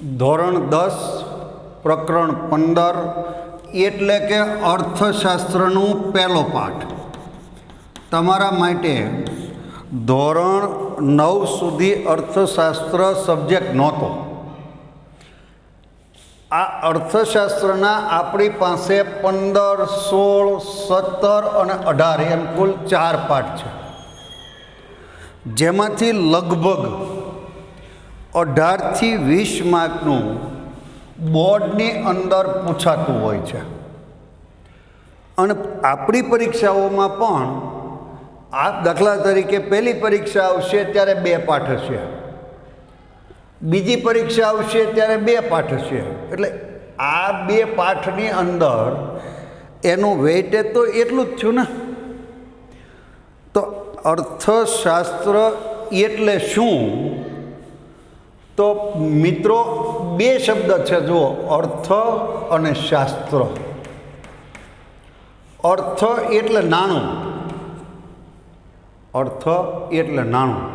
ધોરણ 10 પ્રકરણ 15 એટલે કે અર્થશાસ્ત્રનું પહેલો પાઠ તમારા માટે ધોરણ 9 સુધી અર્થશાસ્ત્ર સબ્જેક્ટ નહોતો. આ અર્થશાસ્ત્રના આપણી પાસે 15, 16, 17 અને 18 એમ કુલ 4 પાઠ છે, જેમાંથી લગભગ 18 થી 20 માર્કનું બોર્ડની અંદર પૂછાતું હોય છે. અને આપણી પરીક્ષાઓમાં પણ આ દાખલા તરીકે પહેલી પરીક્ષા આવશે ત્યારે 2 પાઠ હશે, બીજી પરીક્ષા આવશે ત્યારે 2 પાઠ હશે. એટલે આ 2 પાઠની અંદર એનું વેઇટેજ તો એટલું જ થયું ને. તો અર્થશાસ્ત્ર એટલે શું? તો મિત્રો 2 શબ્દ છે, જુઓ, અર્થ અને શાસ્ત્ર. અર્થ એટલે નાણું, અર્થ એટલે નાણું.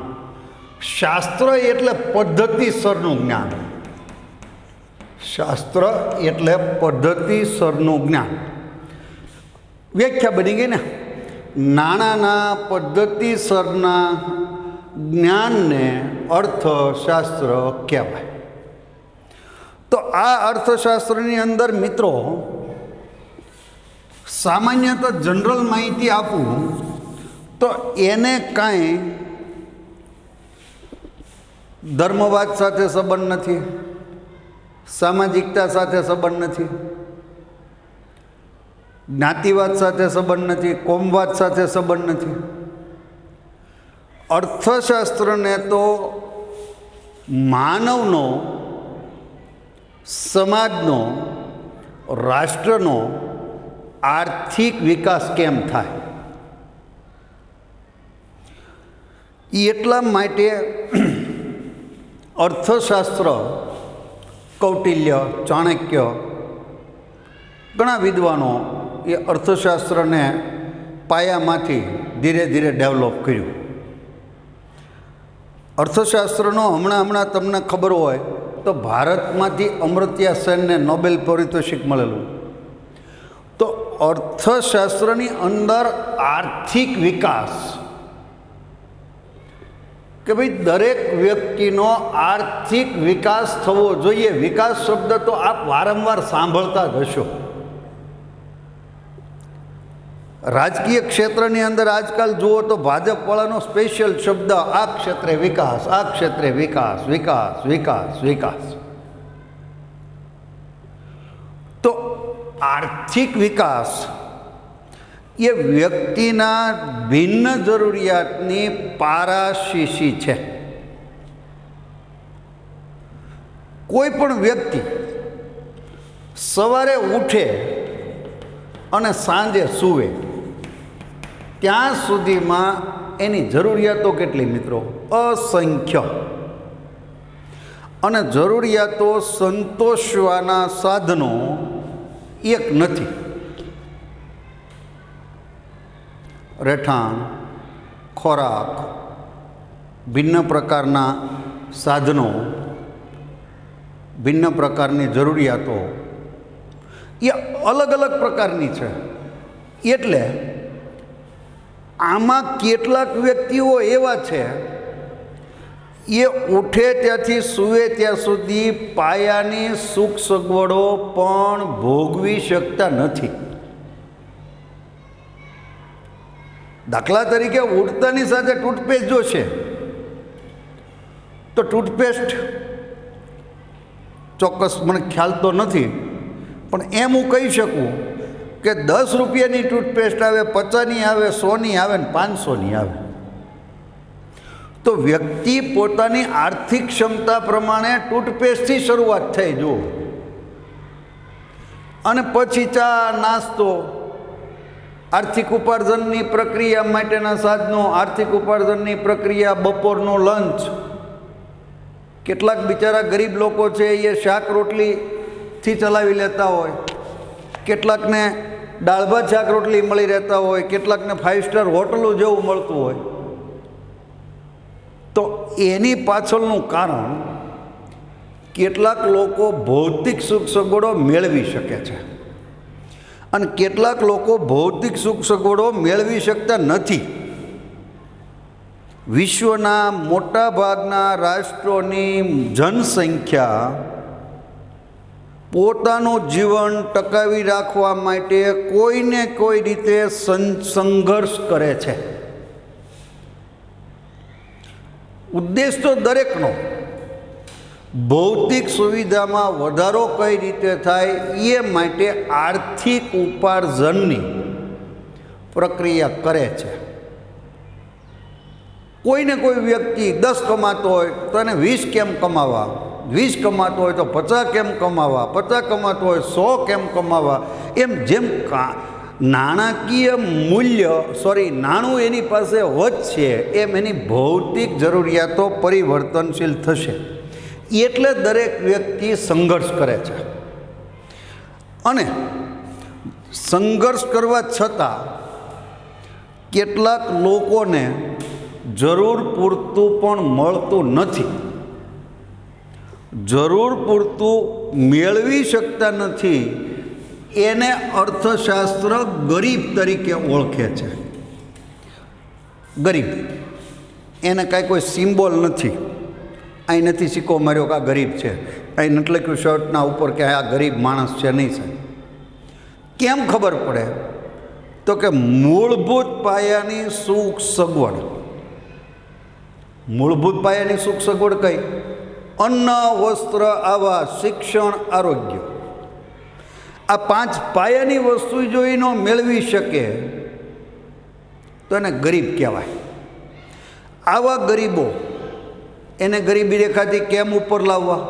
શાસ્ત્ર એટલે પદ્ધતિસરનું જ્ઞાન, શાસ્ત્ર એટલે પદ્ધતિસરનું જ્ઞાન. વ્યાખ્યા બની ગઈ ને. નાણાંના પદ્ધતિસરના જ્ઞાનને અર્થશાસ્ત્ર કહેવાય. તો આ અર્થશાસ્ત્રની અંદર મિત્રો સામાન્યતઃ જનરલ માહિતી આપું તો એને કાંઈ ધર્મવાદ સાથે સંબંધ નથી, સામાજિકતા સાથે સંબંધ નથી, જ્ઞાતિવાદ સાથે સંબંધ નથી, કોમવાદ સાથે સંબંધ નથી. અર્થશાસ્ત્રને તો માનવનો, સમાજનો, રાષ્ટ્રનો આર્થિક વિકાસ કેમ થાય એટલા માટે અર્થશાસ્ત્ર કૌટિલ્ય, ચાણક્ય, ઘણા વિદ્વાનો એ અર્થશાસ્ત્રને પાયામાંથી ધીરે ધીરે ડેવલપ કર્યું. અર્થશાસ્ત્રનો હમણાં તમને ખબર હોય તો ભારતમાંથી અમર્ત્ય સેનને નોબેલ પારિતોષિક મળેલું. તો અર્થશાસ્ત્રની અંદર આર્થિક વિકાસ, કે ભાઈ દરેક વ્યક્તિનો આર્થિક વિકાસ થવો જોઈએ. વિકાસ શબ્દ તો આપ વારંવાર સાંભળતા જ હશો. રાજકીય ક્ષેત્રની અંદર આજકાલ જુઓ તો ભાજપવાળાનો સ્પેશિયલ શબ્દ આ ક્ષેત્રે વિકાસ, આ ક્ષેત્રે વિકાસ, વિકાસ, વિકાસ, વિકાસ. તો આર્થિક વિકાસ એ વ્યક્તિના ભિન્ન જરૂરિયાતની પારાશીશી છે. કોઈ પણ વ્યક્તિ સવારે ઉઠે અને સાંજે સૂવે ત્યાં સુધીમાં એની જરૂરિયાતો કેટલી મિત્રો? અસંખ્ય. અને જરૂરિયાતો સંતોષવાના સાધનો એક નથી. રહેઠાણ, ખોરાક, ભિન્ન પ્રકારના સાધનો, ભિન્ન પ્રકારની જરૂરિયાતો એ અલગ અલગ પ્રકારની છે. એટલે આમાં કેટલાક વ્યક્તિઓ એવા છે એ ઉઠે ત્યાંથી સૂવે ત્યાં સુધી પાયાની સુખ સગવડો પણ ભોગવી શકતા નથી. દાખલા તરીકે ઉઠતાની સાથે ટૂથપેસ્ટ જોશે તો ટૂથપેસ્ટ ચોક્કસ મને ખ્યાલ તો નથી, પણ એમ હું કહી શકું કે 10 રૂપિયાની ટૂથપેસ્ટ આવે, 50ની આવે, 100ની આવે ને 500ની આવે. તો વ્યક્તિ પોતાની આર્થિક ક્ષમતા પ્રમાણે ટૂથપેસ્ટથી શરૂઆત થઈ જુઓ, અને પછી ચા, નાસ્તો, આર્થિક ઉપાર્જનની પ્રક્રિયા માટેના સાધનો, આર્થિક ઉપાર્જનની પ્રક્રિયા, બપોરનો લંચ. કેટલાક બિચારા ગરીબ લોકો છે એ શાક રોટલીથી ચલાવી લેતા હોય, કેટલાકને દાળ ભાત શાક રોટલી મળી રહેતા હોય, કેટલાકને 5 સ્ટાર હોટલો જેવું મળતું હોય. તો એની પાછળનું કારણ કેટલાક લોકો ભૌતિક સુખ સગવડો મેળવી શકે છે અને કેટલાક લોકો ભૌતિક સુખ સગવડો મેળવી શકતા નથી. વિશ્વના મોટા ભાગના રાષ્ટ્રોની જનસંખ્યા પોતાનું જીવન ટકાવી રાખવા માટે કોઈને કોઈ રીતે સંઘર્ષ કરે છે. ઉદ્દેશ તો દરેકનો ભૌતિક સુવિધામાં વધારો કઈ રીતે થાય એ માટે આર્થિક ઉપાર્જનની પ્રક્રિયા કરે છે. કોઈને કોઈ વ્યક્તિ 10 કમાતો હોય તો એને 20 કેમ કમાવા, 20 કમાતો હોય તો 50 કેમ કમાવા, 50 કમાતો હોય 100 કેમ કમાવા, એમ જેમ નાણાકીય નાણું એની પાસે વધશે એમ એની ભૌતિક જરૂરિયાતો પરિવર્તનશીલ થશે. એટલે દરેક વ્યક્તિ સંઘર્ષ કરે છે અને સંઘર્ષ કરવા છતાં કેટલાક લોકોને જરૂર પૂરતું પણ મળતું નથી, જરૂર પૂરતું મેળવી શકતા નથી. એને અર્થશાસ્ત્ર ગરીબ તરીકે ઓળખે છે. ગરીબ એને કાંઈ કોઈ સિમ્બોલ નથી. અહીં નથી સિક્કો માર્યો કે આ ગરીબ છે, અહીં નથી લખ્યું શર્ટના ઉપર કે આ ગરીબ માણસ છે, નહીં સાહેબ. કેમ ખબર પડે તો કે મૂળભૂત પાયાની સુખ સગવડ, મૂળભૂત પાયાની સુખ સગવડ કઈ? અન્ન, વસ્ત્ર, આવાસ, શિક્ષણ, આરોગ્ય. આ 5 પાયાની વસ્તુ જો એ ન મેળવી શકે તો એને ગરીબ કહેવાય. આવા ગરીબો એને ગરીબી રેખાથી કેમ ઉપર લાવવા?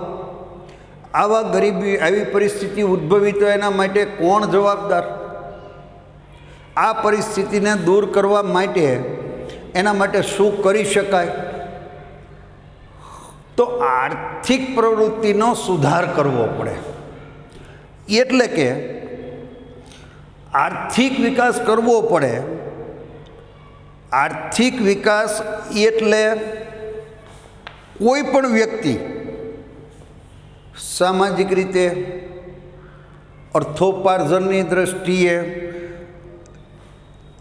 આવી પરિસ્થિતિ ઉદ્ભવી તો એના માટે કોણ જવાબદાર? આ પરિસ્થિતિને દૂર કરવા માટે એના માટે શું કરી શકાય? તો આર્થિક પ્રવૃત્તિનો સુધાર કરવો પડે. એટલે કે આર્થિક વિકાસ કરવો પડે. આર્થિક વિકાસ એટલે કોઈ પણ વ્યક્તિ સામાજિક રીતે, અર્થોપાર્જનની દૃષ્ટિએ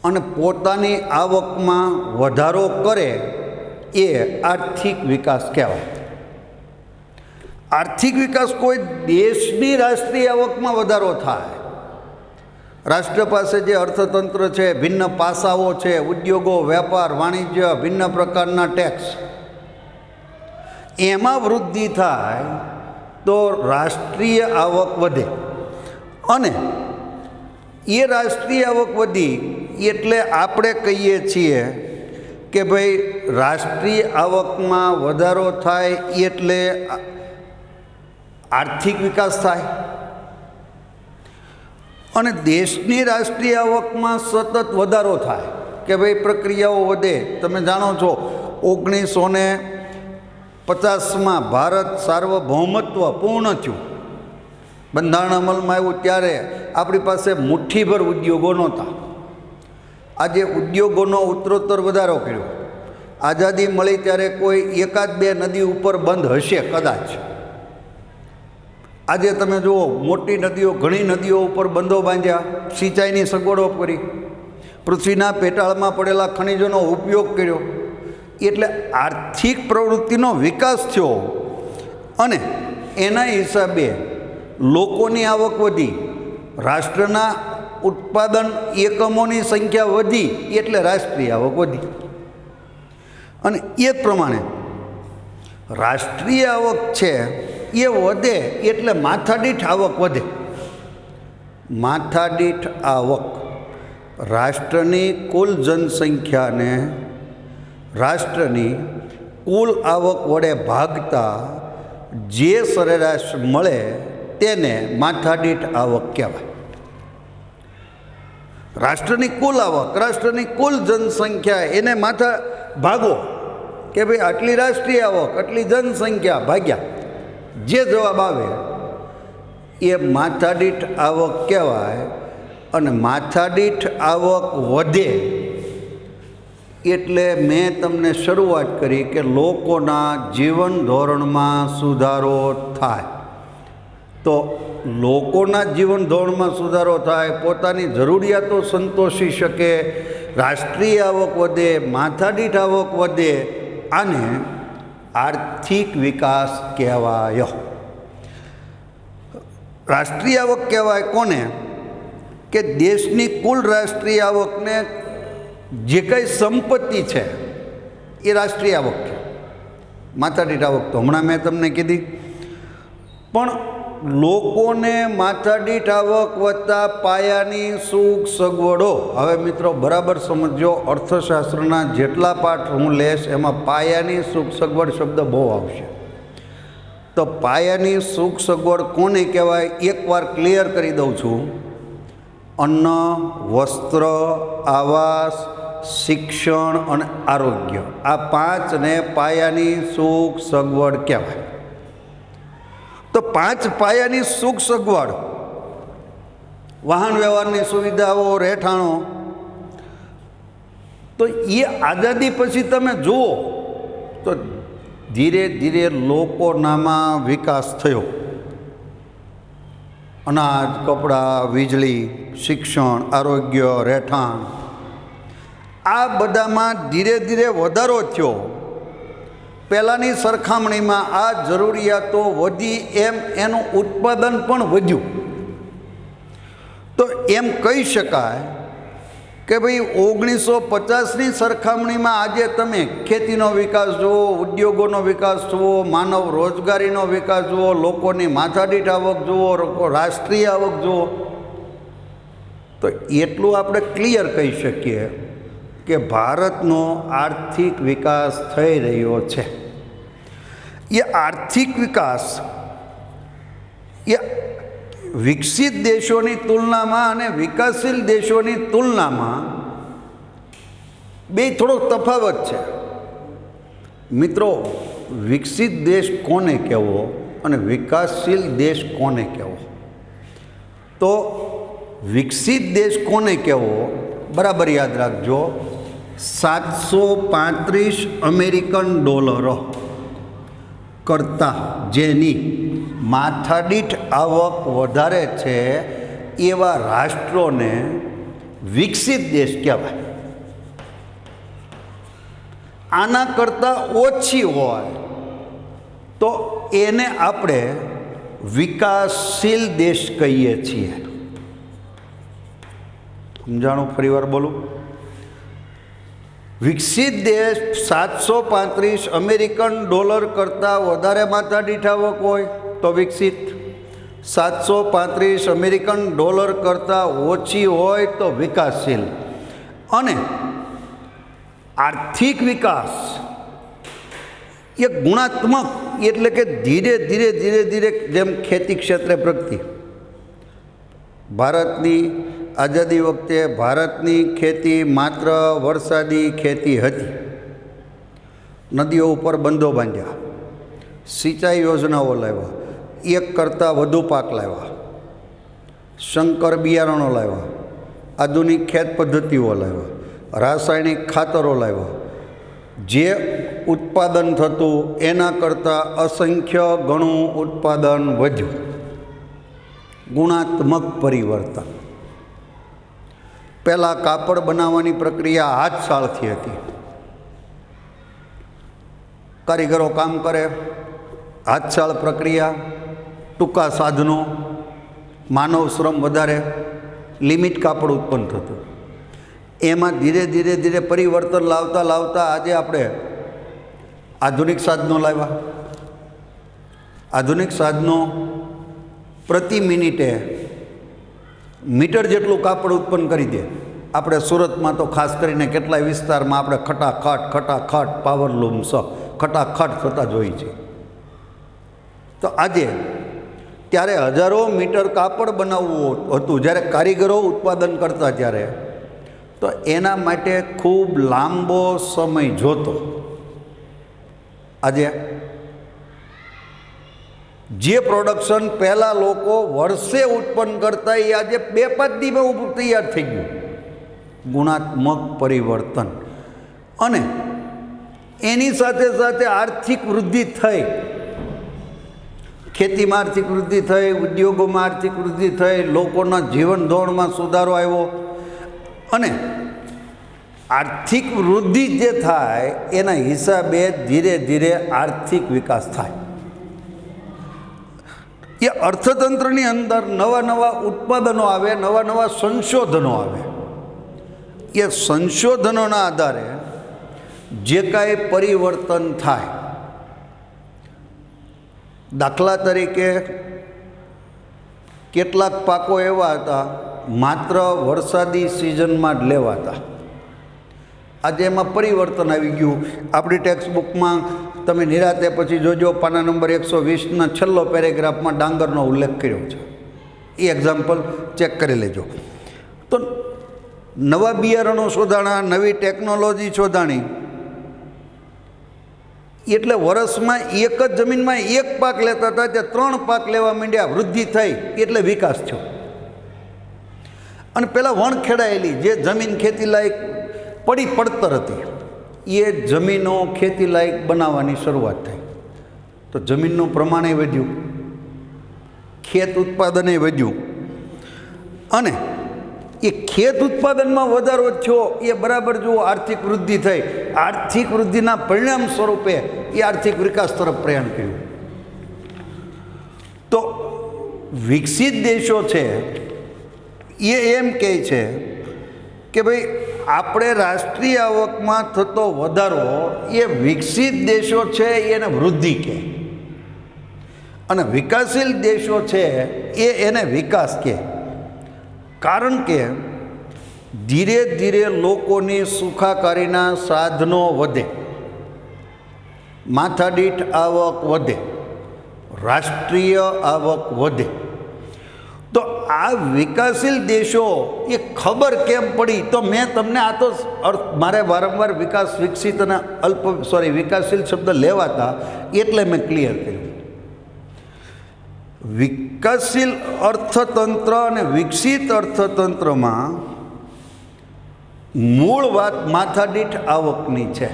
અને પોતાની આવકમાં વધારો કરે એ આર્થિક વિકાસ કહેવાય. આર્થિક વિકાસ કોઈ દેશની રાષ્ટ્રીય આવકમાં વધારો થાય. રાષ્ટ્ર પાસે જે અર્થતંત્ર છે, ભિન્ન પાસાઓ છે, ઉદ્યોગો, વેપાર, વાણિજ્ય, ભિન્ન પ્રકારના ટેક્સ, એમાં વૃદ્ધિ થાય તો રાષ્ટ્રીય આવક વધે. અને એ રાષ્ટ્રીય આવક વધી એટલે આપણે કહીએ છીએ કે ભાઈ રાષ્ટ્રીય આવકમાં વધારો થાય એટલે આર્થિક વિકાસ થાય. અને દેશની રાષ્ટ્રીય આવકમાં સતત વધારો થાય કે ભાઈ પ્રક્રિયાઓ વધે. તમે જાણો છો 1950માં ભારત સાર્વભૌમત્વ પૂર્ણ થયું, બંધારણ અમલમાં આવ્યું ત્યારે આપણી પાસે મુઠ્ઠીભર ઉદ્યોગો નહોતા. આજે ઉદ્યોગોનો ઉત્તરોત્તર વધારો કર્યો. આઝાદી મળી ત્યારે કોઈ 1-2 નદી ઉપર બંધ હશે કદાચ. આજે તમે જુઓ મોટી નદીઓ, ઘણી નદીઓ ઉપર બંધો બાંધ્યા, સિંચાઈની સગવડો કરી, પૃથ્વીના પેટાળમાં પડેલા ખનિજોનો ઉપયોગ કર્યો. એટલે આર્થિક પ્રવૃત્તિનો વિકાસ થયો અને એના હિસાબે લોકોની આવક વધી, રાષ્ટ્રના ઉત્પાદન એકમોની સંખ્યા વધી એટલે રાષ્ટ્રીય આવક વધી. અને એ પ્રમાણે રાષ્ટ્રીય આવક છે એ વધે એટલે માથાદીઠ આવક વધે. માથાદીઠ આવક રાષ્ટ્રની કુલ જનસંખ્યાને રાષ્ટ્રની કુલ આવક વડે ભાગતા જે સરેરાશ મળે તેને માથાદીઠ આવક કહેવાય. રાષ્ટ્રની કુલ આવક, રાષ્ટ્રની કુલ જનસંખ્યા એને માથા ભાગો કે ભાઈ આટલી રાષ્ટ્રીય આવક, આટલી જનસંખ્યા ભાગ્યા જે જવાબ આવે એ માથાદીઠ આવક કહેવાય. અને માથાદીઠ આવક વધે એટલે મેં તમને શરૂઆત કરી કે લોકોના જીવન ધોરણમાં સુધારો થાય. તો લોકોના જીવન ધોરણમાં સુધારો થાય, પોતાની જરૂરિયાતો સંતોષી શકે, રાષ્ટ્રીય આવક વધે, માથાદીઠ આવક વધે, આને આર્થિક વિકાસ કહેવાય. રાષ્ટ્રીય આવક કહેવાય કોને? કે દેશની કુલ રાષ્ટ્રીય આવકને જે કંઈ સંપત્તિ છે એ રાષ્ટ્રીય આવક છે. માથાદીઠ આવક તો હમણાં મેં તમને કીધી. પણ લોકોને માથાદીઠ આવક વધતા પાયાની સુખ સગવડો. હવે મિત્રો બરાબર સમજો, અર્થશાસ્ત્રના જેટલા પાઠ હું લઈશ એમાં પાયાની સુખ સગવડ શબ્દ બહુ આવશે. તો પાયાની સુખ સગવડ કોને કહેવાય એકવાર ક્લિયર કરી દઉં છું. અન્ન, વસ્ત્ર, આવાસ, શિક્ષણ અને આરોગ્ય, આ પાંચને પાયાની સુખ સગવડ કહેવાય. તો પાંચ પાયાની સુખ સગવડ, વાહન વ્યવહારની સુવિધાઓ, રહેઠાણો, તો એ આઝાદી પછી તમે જુઓ તો ધીરે ધીરે લોકોનામાં વિકાસ થયો. અનાજ, કપડાં, વીજળી, શિક્ષણ, આરોગ્ય, રહેઠાણ, આ બધામાં ધીરે ધીરે વધારો થયો. પહેલાંની સરખામણીમાં આ જરૂરિયાતો વધી એમ એનું ઉત્પાદન પણ વધ્યું. તો એમ કહી શકાય કે ભાઈ 1950ની સરખામણીમાં આજે તમે ખેતીનો વિકાસ જુઓ, ઉદ્યોગોનો વિકાસ જુઓ, માનવ રોજગારીનો વિકાસ જુઓ, લોકોની માથાદીઠ આવક જુઓ, રાષ્ટ્રીય આવક જુઓ, તો એટલું આપણે ક્લિયર કહી શકીએ કે ભારતનો આર્થિક વિકાસ થઈ રહ્યો છે. એ આર્થિક વિકાસ એ વિકસિત દેશોની તુલનામાં અને વિકાસશીલ દેશોની તુલનામાં બે થોડો તફાવત છે. મિત્રો, વિકસિત દેશ કોને કહેવો અને વિકાસશીલ દેશ કોને કહેવો? તો વિકસિત દેશ કોને કહેવો બરાબર યાદ રાખજો. 735 અમેરિકન ડોલરો કરતાં જેની માથાદીઠ આવક વધારે છે એવા રાષ્ટ્રોને વિકસિત દેશ કહેવાય. આના કરતાં ઓછી હોય તો એને આપણે વિકાસશીલ દેશ કહીએ છીએ. સમજાણું? ફરીવાર બોલું. વિકસિત દેશ 735 અમેરિકન ડોલર કરતાં વધારે માથાદીઠ આવક હોય તો વિકસિત, 735 અમેરિકન ડોલર કરતાં ઓછી હોય તો વિકાસશીલ. અને આર્થિક વિકાસ એ ગુણાત્મક, એટલે કે ધીરે ધીરે ધીરે ધીરે, જેમ ખેતી ક્ષેત્રે પ્રગતિ. ભારતની આઝાદી વખતે ભારતની ખેતી માત્ર વરસાદી ખેતી હતી. નદીઓ ઉપર બંધો બાંધ્યા, સિંચાઈ યોજનાઓ લાવ્યા, એક કરતાં વધુ પાક લાવ્યા, સંકર બિયારણો લાવ્યા, આધુનિક ખેત પદ્ધતિઓ લાવ્યા, રાસાયણિક ખાતરો લાવ્યા. જે ઉત્પાદન થતું એના કરતાં અસંખ્ય ગણું ઉત્પાદન વધ્યું. ગુણાત્મક પરિવર્તન. પહેલાં કાપડ બનાવવાની પ્રક્રિયા હાથશાળથી હતી. કારીગરો કામ કરે, હાથશાળ પ્રક્રિયા, ટૂંકા સાધનો, માનવ શ્રમ વધારે, લિમિટ કાપડ ઉત્પન્ન થતું. એમાં ધીરે ધીરે ધીરે પરિવર્તન લાવતા લાવતા આજે આપણે આધુનિક સાધનો લાવ્યા. આધુનિક સાધનો પ્રતિ મિનિટે મીટર જેટલું કાપડ ઉત્પન્ન કરી દે. આપણે સુરતમાં તો ખાસ કરીને કેટલાય વિસ્તારમાં આપણે ખટાખટ પાવરલૂમ ખટાખટ થતા જોઈએ છે. તો આજે ત્યારે હજારો મીટર કાપડ બનાવવું હતું જ્યારે કારીગરો ઉત્પાદન કરતા, ત્યારે તો એના માટે ખૂબ લાંબો સમય જોતો. આજે જે પ્રોડક્શન પહેલાં લોકો વર્ષે ઉત્પન્ન કરતા એ આજે 2-5 દિવસમાં તૈયાર થઈ ગયું. ગુણાત્મક પરિવર્તન. અને એની સાથે સાથે આર્થિક વૃદ્ધિ થઈ, ખેતીમાં આર્થિક વૃદ્ધિ થઈ, ઉદ્યોગોમાં આર્થિક વૃદ્ધિ થઈ, લોકોના જીવન ધોરણમાં સુધારો આવ્યો અને આર્થિક વૃદ્ધિ જે થાય એના હિસાબે ધીરે ધીરે આર્થિક વિકાસ થાય. એ અર્થતંત્રની અંદર નવા નવા ઉત્પાદનો આવે, નવા નવા સંશોધનો આવે. એ સંશોધનોના આધારે જે કાંઈ પરિવર્તન થાય, દાખલા તરીકે કેટલાક પાકો એવા હતા માત્ર વરસાદી સિઝનમાં જ લેવાતા. આજે એમાં પરિવર્તન આવી ગયું. આપણી ટેક્સ્ટ બુકમાં તમે નિરાતે પછી જોજો, પાના નંબર 120ના છેલ્લો પેરેગ્રાફમાં ડાંગરનો ઉલ્લેખ કર્યો છે. એ એક્ઝામ્પલ ચેક કરી લેજો. તો નવા બિયારણો શોધાણા, નવી ટેકનોલોજી શોધાણી, એટલે વર્ષમાં એક જ જમીનમાં એક પાક લેતા હતા તે 3 પાક લેવા માંડ્યા, વૃદ્ધિ થઈ એટલે વિકાસ થયો. અને પહેલાં વણ ખેડાયેલી જે જમીન ખેતી લાયક પડી પડતર હતી એ જમીનો ખેતી લાયક બનાવવાની શરૂઆત થઈ. તો જમીનનું પ્રમાણે વધ્યું, ખેત ઉત્પાદને વધ્યું અને એ ખેત ઉત્પાદનમાં વધારો થયો એ બરાબર જુઓ આર્થિક વૃદ્ધિ થઈ. આર્થિક વૃદ્ધિના પરિણામ સ્વરૂપે એ આર્થિક વિકાસ તરફ પ્રયાણ કર્યું. તો વિકસિત દેશો છે એ એમ કહે છે કે ભાઈ આપણે રાષ્ટ્રીય આવકમાં થતો વધારો એ વિકસિત દેશો છે એને વૃદ્ધિ કહે અને વિકાસશીલ દેશો છે એને વિકાસ કહે. કારણ કે ધીરે ધીરે લોકોની સુખાકારીના સાધનો વધે, માથાદીઠ આવક વધે, રાષ્ટ્રીય આવક વધે. તો આ વિકાસશીલ દેશો એ ખબર કેમ પડી? તો મેં તમને આ તો મારે વારંવાર વિકાસ, વિકસિત અને વિકાસશીલ શબ્દ લેવાતા એટલે મેં ક્લિયર કર્યું. વિકાસશીલ અર્થતંત્ર અને વિકસિત અર્થતંત્રમાં મૂળ વાત માથાદીઠ આવકની છે.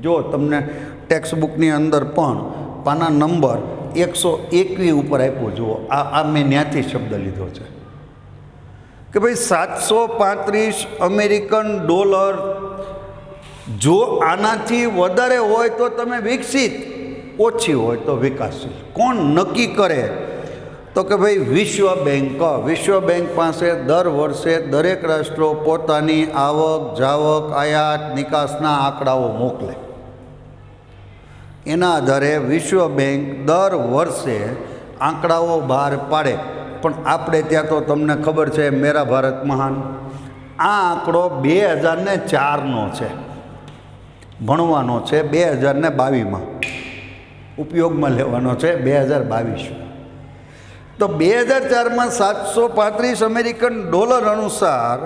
જો તમને ટેક્સ્ટ બુકની અંદર પણ પાના નંબર 121 ઉપર આપ્યો જુઓ, આ મેં ત્યાંથી શબ્દ લીધો છે કે ભાઈ 735 અમેરિકન ડોલર જો આનાથી વધારે હોય તો તમે વિકસિત, ઓછી હોય તો વિકાસશીલ. કોણ નક્કી કરે? તો કે ભાઈ વિશ્વ બેંક. વિશ્વ બેંક પાસે દર વર્ષે દરેક રાષ્ટ્રો પોતાની આવક, જાવક, આયાત, નિકાસના આંકડાઓ મોકલે. એના આધારે વિશ્વ બેંક દર વર્ષે આંકડાઓ બહાર પાડે. પણ આપણે ત્યાં તો તમને ખબર છે મેરા ભારત મહાન, આ આંકડો 2004નો છે, ભણવાનો છે 2022માં, ઉપયોગમાં લેવાનો છે 2022. તો 2004માં 735 અમેરિકન ડોલર અનુસાર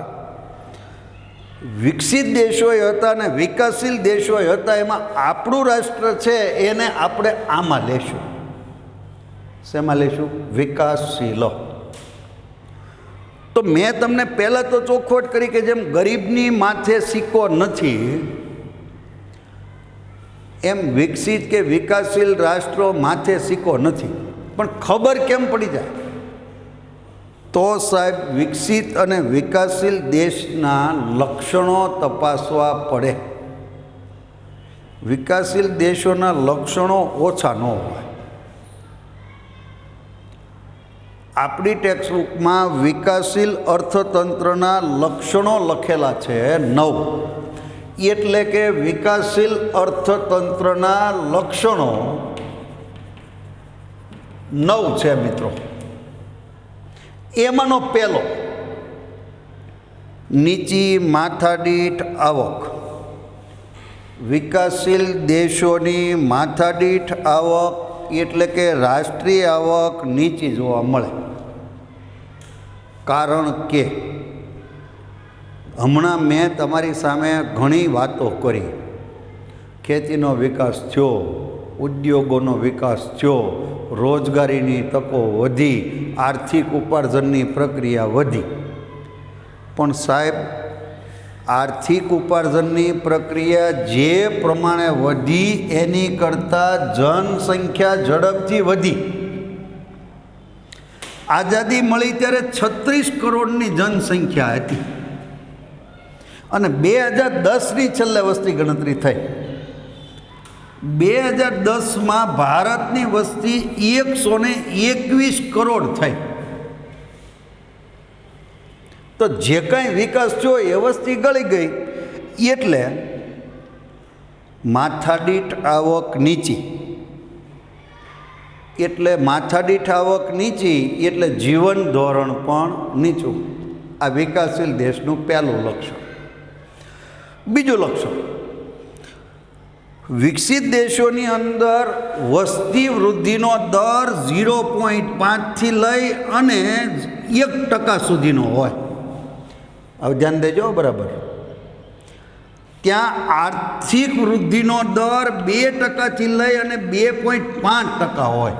વિકસિત દેશોએ હતા અને વિકાસશીલ દેશોએ હતા. એમાં આપણું રાષ્ટ્ર છે એને આપણે આમાં લેશું. શેમાં લેશું? વિકાસશીલ. તો મેં તમને પહેલાં તો ચોખવટ કરી કે જેમ ગરીબની માથે સિક્કો નથી એમ વિકસિત કે વિકાસશીલ રાષ્ટ્રો માથે સિક્કો નથી. પણ ખબર કેમ પડી જાય? તો સાહેબ વિકસિત અને વિકાસશીલ દેશના લક્ષણો તપાસવા પડે. વિકાસશીલ દેશોના લક્ષણો ઓછા ન હોય. આપણી ટેક્સ્ટ બુકમાં વિકાસશીલ અર્થતંત્રના લક્ષણો લખેલા છે 9. એટલે કે વિકાસશીલ અર્થતંત્રના લક્ષણો 9 છે મિત્રો. એમાંનો પહેલો, નીચી માથાદીઠ આવક. વિકાસશીલ દેશોની માથાદીઠ આવક એટલે કે રાષ્ટ્રીય આવક નીચી જોવા મળે. કારણ કે હમણાં મેં તમારી સામે ઘણી વાતો કરી. ખેતીનો વિકાસ થયો, ઉદ્યોગોનો વિકાસ થયો, રોજગારીની તકો વધી, આર્થિક ઉપાર્જનની પ્રક્રિયા વધી. પણ સાહેબ આર્થિક ઉપાર્જનની પ્રક્રિયા જે પ્રમાણે વધી એની કરતાં જનસંખ્યા ઝડપથી વધી. આઝાદી મળી ત્યારે 36 કરોડની જનસંખ્યા હતી અને 2010ની છેલ્લે વસ્તી ગણતરી થઈ. 2010માં ભારતની વસ્તી 121 કરોડ થઈ. તો જે કાંઈ વિકાસ થયો એ વસ્તી ગળી ગઈ એટલે માથાદીઠ આવક નીચી. એટલે માથાદીઠ આવક નીચી એટલે જીવન ધોરણ પણ નીચું. આ વિકાસશીલ દેશનું પહેલું લક્ષણ. બીજું લક્ષણ, વિકસિત દેશોની અંદર વસ્તી વૃદ્ધિનો દર 0.5થી લઈ અને 1% સુધીનો હોય. હવે ધ્યાન દેજો બરાબર. ત્યાં આર્થિક વૃદ્ધિનો દર 2%થી લઈ અને 2.5% હોય.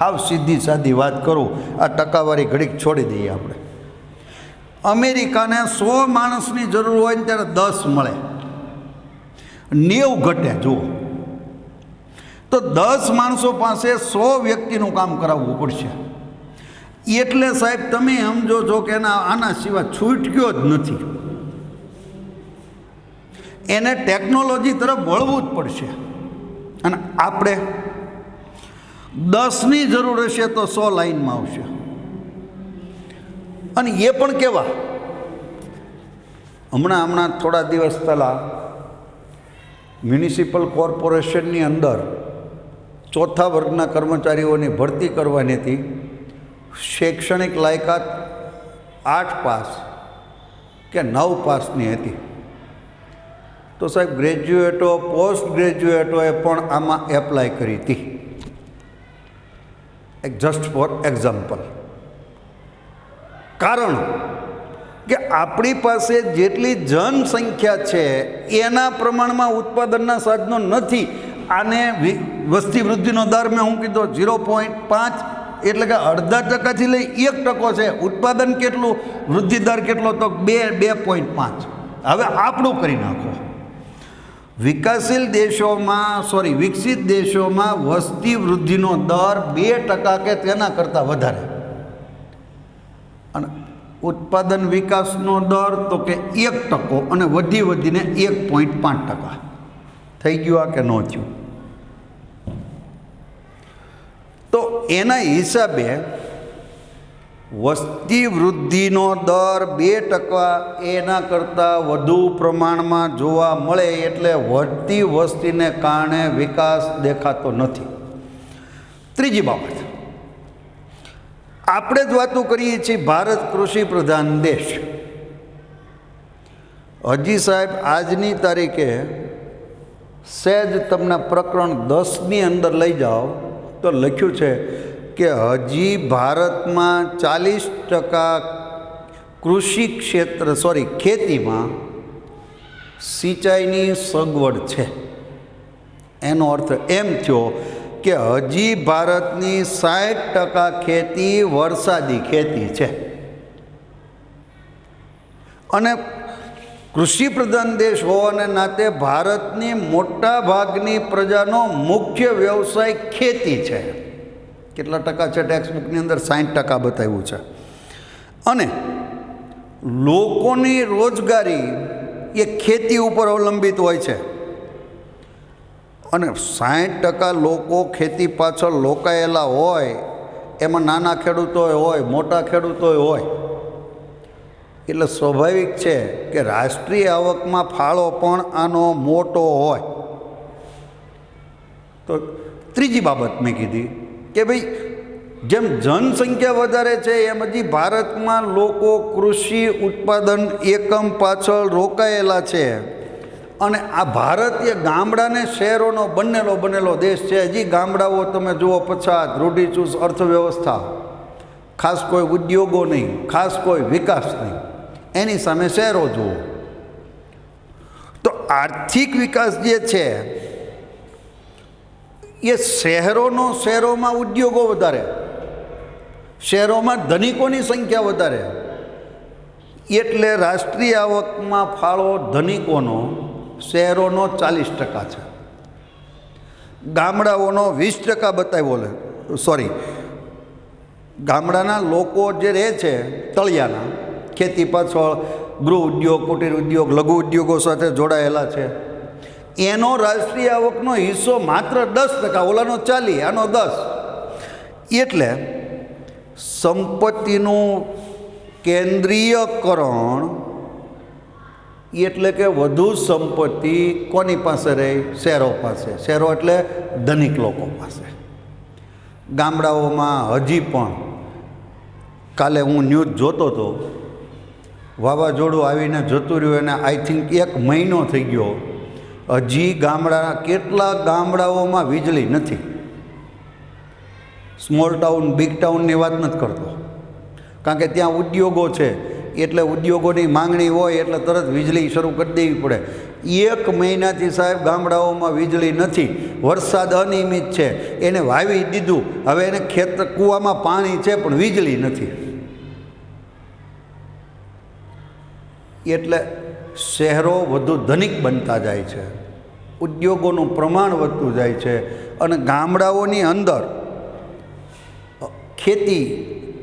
હાવ સીધી સાદી વાત કરું, આ ટકાવારી ઘડીક છોડી દઈએ આપણે. અમેરિકાને 100 માણસની જરૂર હોય ને ત્યારે 10 મળે, 90 ઘટે. જુઓ તો 10 માણસો પાસે 100 વ્યક્તિનું કામ કરાવવું પડશે. એટલે સાહેબ તમે સમજો છો કે આના સિવાય છૂટક્યો જ નથી. એને ટેકનોલોજી તરફ વળવું જ પડશે. અને આપણે 10ની જરૂર હશે તો 100 લાઈનમાં આવશે. અને એ પણ કેવા, હમણાં થોડા દિવસ પહેલાં મ્યુનિસિપલ કોર્પોરેશનની અંદર 4થા વર્ગના કર્મચારીઓની ભરતી કરવાની હતી. શૈક્ષણિક લાયકાત 8 પાસ કે 9 પાસની હતી. તો સાહેબ ગ્રેજ્યુએટો, પોસ્ટ ગ્રેજ્યુએટોએ પણ આમાં એપ્લાય કરી હતી. Just for example. કારણ કે આપણી પાસે જેટલી જનસંખ્યા છે એના પ્રમાણમાં ઉત્પાદનના સાધનો નથી. આને વસ્તી વૃદ્ધિનો દર મેં હું કીધો 0.5 એટલે કે 0.5%થી લઈ 1% છે. ઉત્પાદન કેટલું, વૃદ્ધિ દર કેટલો, તો 2.5. હવે આપણું કરી નાખો. વિકાસશીલ દેશોમાં વિકસિત દેશોમાં વસ્તી વૃદ્ધિનો દર 2% કે તેના કરતાં વધારે, અને ઉત્પાદન વિકાસનો દર તો કે 1% અને વધીને 1.5% થઈ ગયું. આ કે ન થયું? તો એના હિસાબે વસ્તી વૃદ્ધિનો દર 2% એના કરતાં વધુ પ્રમાણમાં જોવા મળે એટલે વધતી વસ્તીને કારણે વિકાસ દેખાતો નથી. ત્રીજી બાબત, આપણે જ વાતો કરીએ છીએ ભારત કૃષિ પ્રધાન દેશ. હજી સાહેબ આજની તારીખે સહેજ તમને પ્રકરણ 10ની અંદર લઈ જાઓ તો લખ્યું છે કે હજી ભારતમાં 40% કૃષિ ક્ષેત્ર ખેતીમાં સિંચાઈની સગવડ છે. એનો અર્થ એમ થયો કે હજી ભારતની 60% ખેતી વરસાદી ખેતી છે. અને કૃષિ પ્રધાન દેશ હોવાને નાતે ભારતની મોટા ભાગની પ્રજાનો મુખ્ય વ્યવસાય ખેતી છે. કેટલા ટકા છે? ટેક્સ્ટબુકની અંદર 60% બતાવ્યું છે. અને લોકોની રોજગારી એ ખેતી ઉપર અવલંબિત હોય છે. અને 60% લોકો ખેતી પાછળ રોકાયેલા હોય, એમાં નાના ખેડૂતોય હોય, મોટા ત્તોય હોય. એટલે સ્વાભાવિક છે કે રાષ્ટ્રીય આવકમાં ફાળો પણ આનો મોટો હોય. તો ત્રીજી બાબત મેં કીધી કે ભાઈ જેમ જનસંખ્યા વધારે છે એમ હજી ભારતમાં લોકો કૃષિ ઉત્પાદન એકમ પાછળ રોકાયેલા છે. અને આ ભારત એ ગામડાને શહેરોનો બનેલો દેશ છે. હજી ગામડાઓ તમે જુઓ પછાત, રૂઢિચુસ્ત અર્થવ્યવસ્થા, ખાસ કોઈ ઉદ્યોગો નહીં, ખાસ કોઈ વિકાસ નહીં. એની સામે શહેરો જુઓ તો આર્થિક વિકાસ જે છે એ શહેરોમાં ઉદ્યોગો વધારે, શહેરોમાં ધનિકોની સંખ્યા વધારે, એટલે રાષ્ટ્રીય આવકમાં ફાળો ધનિકોનો શહેરોનો 40% છે, ગામડાઓનો 20% બતાવ્યો લે. સોરી, ગામડાના લોકો જે રહે છે તળિયાના, ખેતી પાછળ ગૃહ ઉદ્યોગ, કુટીર ઉદ્યોગ, લઘુ ઉદ્યોગો સાથે જોડાયેલા છે, એનો રાષ્ટ્રીય આવકનો હિસ્સો માત્ર 10%, ઓલાનો 40%, આનો 10%. એટલે સંપત્તિનું કેન્દ્રીયકરણ એટલે કે વધુ સંપત્તિ કોની પાસે રહે? શહેરો પાસે. શહેરો એટલે ધનિક લોકો પાસે. ગામડાઓમાં હજી પણ, કાલે હું ન્યૂઝ જોતો હતો, વાવાઝોડું આવીને જતું રહ્યું અને આઈ થિંક 1 મહિનો થઈ ગયો, હજી ગામડાના કેટલાક ગામડાઓમાં વીજળી નથી. સ્મોલ ટાઉન, બિગ ટાઉનની વાત નથી કરતો, કારણ કે ત્યાં ઉદ્યોગો છે, એટલે ઉદ્યોગોની માંગણી હોય એટલે તરત વીજળી શરૂ કરી દેવી પડે. 1 મહિનાથી સાહેબ ગામડાઓમાં વીજળી નથી. વરસાદ અનિયમિત છે, એને વાવી દીધું, હવે એને ખેતર કૂવામાં પાણી છે પણ વીજળી નથી. એટલે શહેરો વધુ ધનિક બનતા જાય છે, ઉદ્યોગોનું પ્રમાણ વધતું જાય છે, અને ગામડાઓની અંદર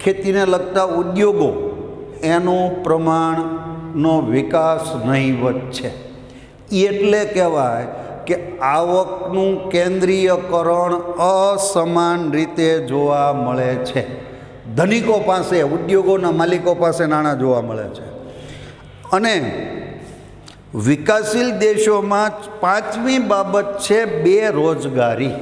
ખેતીને લગતા ઉદ્યોગો એનું પ્રમાણનો વિકાસ નહીવત છે. એટલે કહેવાય કે આવકનું કેન્દ્રીયકરણ અસમાન રીતે જોવા મળે છે. ધનિકો પાસે, ઉદ્યોગોના માલિકો પાસે નાણાં જોવા મળે છે. અને વિકાસશીલ દેશોમાં 5મી બાબત છે બેરોજગારી.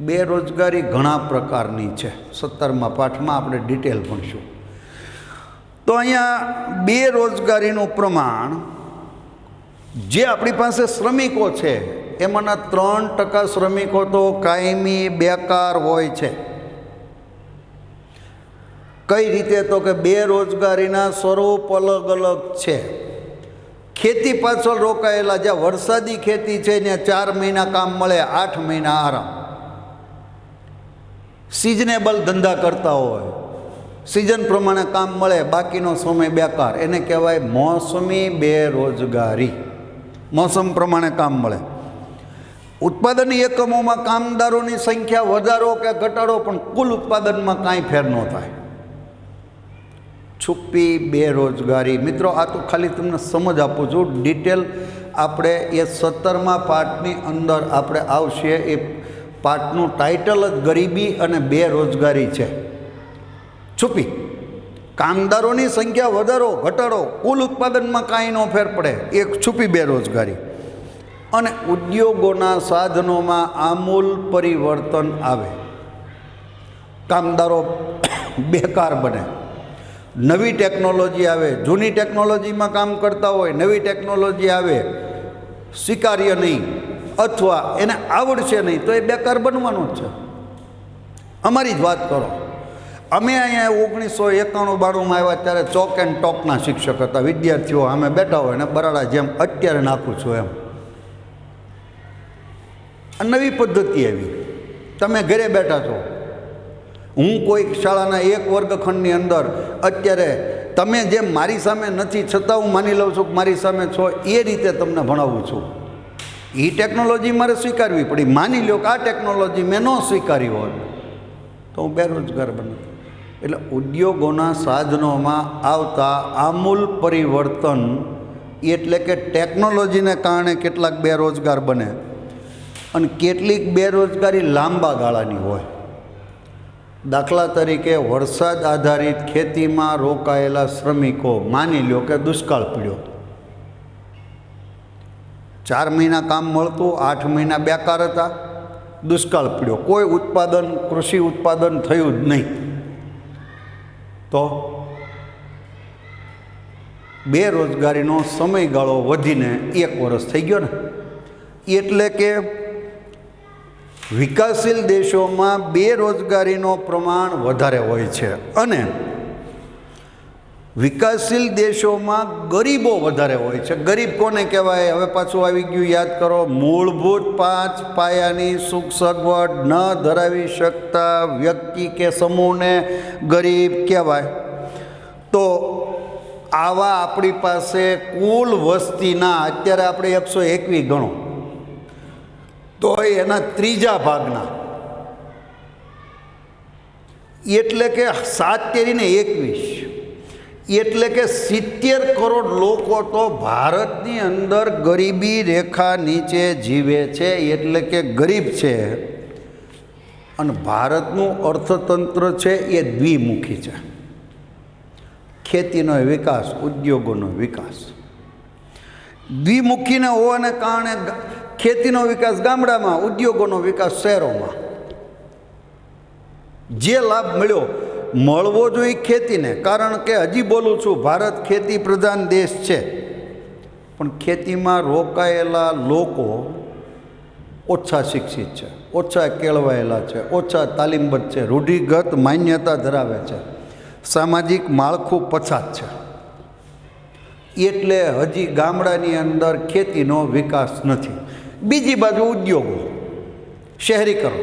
બેરોજગારી ઘણા પ્રકારની છે, 17મા પાઠમાં આપણે ડિટેલ ભણીશું. તો અહીંયા બેરોજગારીનું પ્રમાણ, જે આપણી પાસે શ્રમિકો છે એમાંના 3% શ્રમિકો તો કાયમી બેકાર હોય છે. કઈ રીતે? તો કે બેરોજગારીના સ્વરૂપ અલગ અલગ છે. ખેતી પાછળ રોકાયેલા, જ્યાં વરસાદી ખેતી છે ત્યાં 4 મહિના કામ મળે, 8 મહિના આરામ. સિઝનેબલ ધંધા કરતા હોય, સિઝન પ્રમાણે કામ મળે, બાકીનો સમય બેકાર, એને કહેવાય મોસમી બેરોજગારી. મોસમ પ્રમાણે કામ મળે. ઉત્પાદન એકમોમાં કામદારોની સંખ્યા વધારો કે ઘટાડો, પણ કુલ ઉત્પાદનમાં કાંઈ ફેર ન થાય. છુપી બેરોજગારી. મિત્રો, આ તો ખાલી તમને સમજ આપું છું, ડિટેલ આપણે એ 17મા પાઠની અંદર આપણે આવશે. એ પાઠનું ટાઇટલ જ ગરીબી અને બેરોજગારી છે. છુપી, કામદારોની સંખ્યા વધારો ઘટાડો, કુલ ઉત્પાદનમાં કાંઈ ન ફેર પડે, એક છુપી બેરોજગારી. અને ઉદ્યોગોના સાધનોમાં આમૂલ પરિવર્તન આવે, કામદારો બેકાર બને, નવી ટેકનોલોજી આવે, જૂની ટેકનોલોજીમાં કામ કરતા હોય, નવી ટેકનોલોજી આવે, સ્વીકાર્ય નહીં અથવા એને આવડશે નહીં, તો એ બેકાર બનવાનું જ છે. અમારી જ વાત કરો, અમે અહીંયા 1991-92માં આવ્યા ત્યારે ચોક એન્ડ ટોકના શિક્ષક હતા. વિદ્યાર્થીઓ અમે બેઠા હોય ને બરાડા જેમ અત્યારે નાખું છું એમ. આ નવી પદ્ધતિ આવી, તમે ઘરે બેઠા છો, હું કોઈક શાળાના એક વર્ગખંડની અંદર અત્યારે તમે જેમ મારી સામે નથી છતાં હું માની લઉં છું કે મારી સામે છો, એ રીતે તમને ભણાવું છું. એ ટેકનોલોજી મારે સ્વીકારવી પડી. માની લો કે આ ટેકનોલોજી મેં ન સ્વીકારી હોત તો હું બેરોજગાર બનું. એટલે ઉદ્યોગોના સાધનોમાં આવતા આમૂલ પરિવર્તન એટલે કે ટેકનોલોજીને કારણે કેટલાક બેરોજગાર બને, અને કેટલીક બેરોજગારી લાંબા ગાળાની હોય. દાખલા તરીકે વરસાદ આધારિત ખેતીમાં રોકાયેલા શ્રમિકો, માની લો કે દુષ્કાળ પડ્યો, 4 મહિના કામ મળતું, 8 મહિના બેકાર હતા, દુષ્કાળ પડ્યો, કોઈ ઉત્પાદન, કૃષિ ઉત્પાદન થયું જ નહીં, તો બેરોજગારીનો સમયગાળો વધીને 1 વર્ષ થઈ ગયો ને. એટલે કે વિકાસશીલ દેશોમાં બેરોજગારીનો પ્રમાણ વધારે હોય છે, અને વિકાસશીલ દેશોમાં ગરીબો વધારે હોય છે. ગરીબ કોને કહેવાય? હવે પાછું આવી ગયું, યાદ કરો. મૂળભૂત 5 પાયાની સુખ સગવડ ન ધરાવી શકતા વ્યક્તિ કે સમૂહને ગરીબ કહેવાય. આવા આપણી પાસે કુલ વસ્તીના અત્યારે આપણે 121 ગણો તો એના ત્રીજા ભાગના એટલે કે 7 તેરીને 21 એટલે કે 70 કરોડ લોકો તો ભારતની અંદર ગરીબી રેખા નીચે જીવે છે, એટલે કે ગરીબ છે. અને ભારતનું અર્થતંત્ર છે એ દ્વિમુખી છે. ખેતીનો વિકાસ, ઉદ્યોગોનો વિકાસ. દ્વિમુખીને હોવાને કારણે ખેતીનો વિકાસ ગામડામાં, ઉદ્યોગોનો વિકાસ શહેરોમાં. જે લાભ મળવો જોઈએ ખેતીને, કારણ કે હજી બોલું છું, ભારત ખેતી પ્રધાન દેશ છે, પણ ખેતીમાં રોકાયેલા લોકો ઓછા શિક્ષિત છે, ઓછા કેળવાયેલા છે, ઓછા તાલીમબદ્ધ છે, રૂઢિગત માન્યતા ધરાવે છે, સામાજિક માળખું પછાત છે. એટલે હજી ગામડાની અંદર ખેતીનો વિકાસ નથી. બીજી બાજુ ઉદ્યોગો, શહેરીકરણ.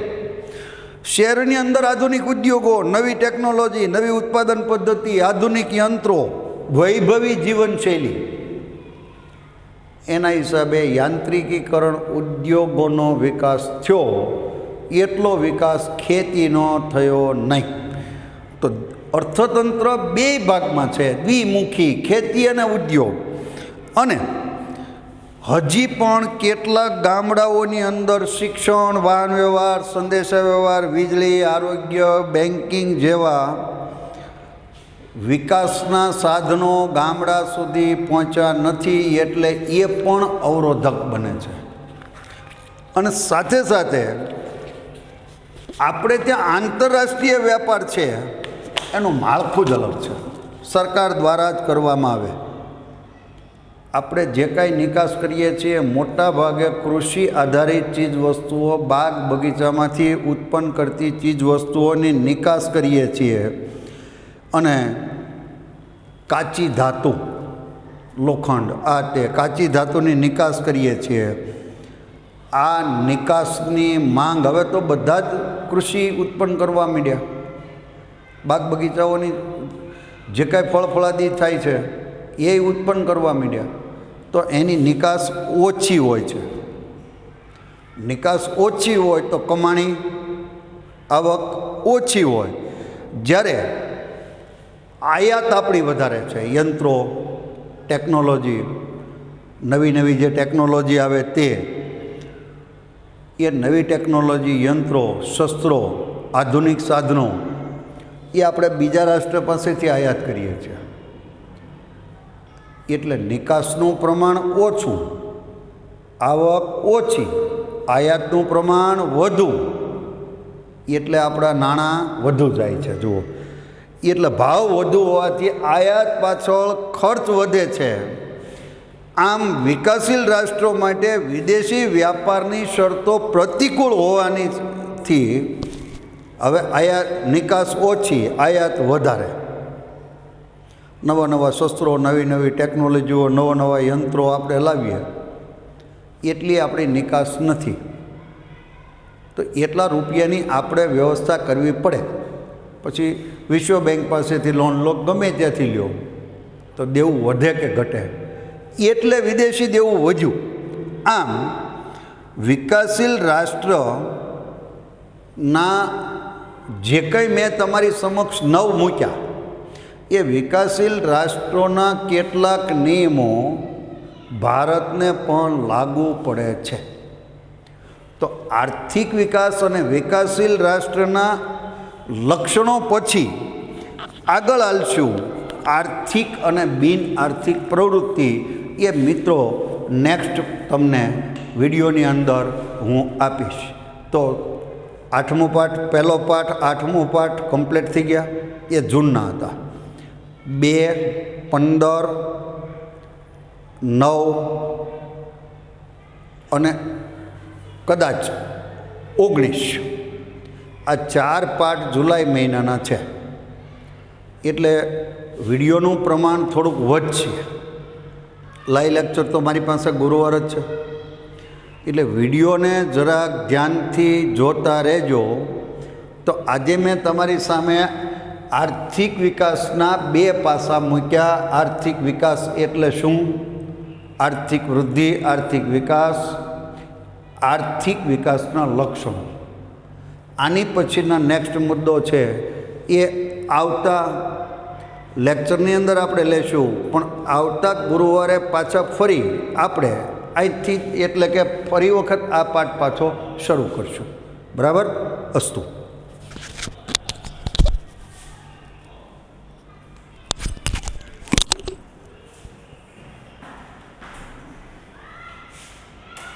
શહેરની અંદર આધુનિક ઉદ્યોગો, નવી ટેકનોલોજી, નવી ઉત્પાદન પદ્ધતિ, આધુનિક યંત્રો, વૈભવી જીવનશૈલી. એના હિસાબે યાંત્રિકીકરણ, ઉદ્યોગોનો વિકાસ થયો, એટલો વિકાસ ખેતીનો થયો નહીં. તો અર્થતંત્ર બે ભાગમાં છે, દ્વિમુખી, ખેતી અને ઉદ્યોગ. અને હજી પણ કેટલાક ગામડાઓની અંદર શિક્ષણ, વાહન વ્યવહાર, સંદેશા વ્યવહાર, વીજળી, આરોગ્ય, બેન્કિંગ જેવા વિકાસના સાધનો ગામડા સુધી પહોંચ્યા નથી, એટલે એ પણ અવરોધક બને છે. અને સાથે સાથે આપણે ત્યાં આંતરરાષ્ટ્રીય વેપાર છે, એનું માળખું જ અલગ છે, સરકાર દ્વારા જ કરવામાં આવે. આપણે જે કાંઈ નિકાસ કરીએ છીએ મોટા ભાગે કૃષિ આધારિત ચીજ વસ્તુઓ, બાગ બગીચામાંથી ઉત્પન્ન કરતી ચીજ વસ્તુઓની નિકાસ કરીએ છીએ. અને કાચી ધાતુ, લોખંડ, આ તે કાચી ધાતુની નિકાસ કરીએ છીએ. આ નિકાસની માંગ હવે તો બધા જ કૃષિ ઉત્પન્ન કરવા માંડ્યા. બાગ બગીચાઓની જે કાંઈ ફળફળાદી થાય છે એ ઉત્પન્ન કરવા માંડ્યા. તો એની નિકાસ ઓછી હોય છે. નિકાસ ઓછી હોય તો કમાણી, આવક ઓછી હોય. જ્યારે આયાત આપણી વધારે છે, યંત્રો, ટેકનોલોજી, નવી નવી જે ટેકનોલોજી આવે તે, એ નવી ટેકનોલોજી, યંત્રો, શસ્ત્રો, આધુનિક સાધનો એ આપણે બીજા રાષ્ટ્ર પાસેથી આયાત કરીએ છીએ. એટલે નિકાસનું પ્રમાણ ઓછું, આવક ઓછી, આયાતનું પ્રમાણ વધુ, એટલે આપણા નાણાં વધુ જાય છે. જુઓ, એટલે ભાવ વધુ હોવાથી આયાત પાછળ ખર્ચ વધે છે. આમ વિકાસશીલ રાષ્ટ્રો માટે વિદેશી વ્યાપારની શરતો પ્રતિકૂળ હોવાનીથી હવે નિકાસ ઓછી, આયાત વધારે. નવા નવા શસ્ત્રો, નવી નવી ટેકનોલોજીઓ, નવા નવા યંત્રો આપણે લાવીએ, એટલી આપણી નિકાસ નથી. તો એટલા રૂપિયાની આપણે વ્યવસ્થા કરવી પડે. પછી વિશ્વ બેંક પાસેથી લોન લો, ગમે ત્યાંથી લ્યો, તો દેવું વધે કે ઘટે, એટલે વિદેશી દેવું વધ્યું. આમ વિકાસશીલ રાષ્ટ્રના જે કંઈ મેં તમારી સમક્ષ 9 મૂક્યા, એ વિકાસશીલ રાષ્ટ્રોના કેટલાક નિયમો ભારતને પણ લાગુ પડે છે. તો આર્થિક વિકાસ અને વિકાસશીલ રાષ્ટ્રના લક્ષણો પછી આગળ હાલશું આર્થિક અને બિન આર્થિક પ્રવૃત્તિ. એ મિત્રો નેક્સ્ટ તમને વિડીયોની અંદર હું આપીશ. તો 8મો પાઠ, પહેલો પાઠ, 8મો પાઠ કમ્પ્લીટ થઈ ગયા. એ જૂનના હતા. 2, 15, 9 અને કદાચ 19, આ 4 પાઠ જુલાઈ મહિનાના છે. એટલે વિડીયોનું પ્રમાણ થોડુંક વધશે. લાઈવ લેક્ચર તો મારી પાસે ગુરુવાર જ છે, એટલે વિડીયોને જરાક ધ્યાનથી જોતા રહેજો. તો આજે મેં તમારી સામે આર્થિક વિકાસના બે પાસા મૂક્યા. આર્થિક વિકાસ એટલે શું? આર્થિક વૃદ્ધિ, આર્થિક વિકાસ, આર્થિક વિકાસના લક્ષણો. આની પછીના નેક્સ્ટ મુદ્દો છે એ આવતા લેક્ચરની અંદર આપણે લેશું, પણ આવતા ગુરુવારે પાછા ફરી આપણે અહીંથી એટલે કે ફરી વખત આ પાઠ પાછો શરૂ કરશું. બરાબર? અસ્તુ.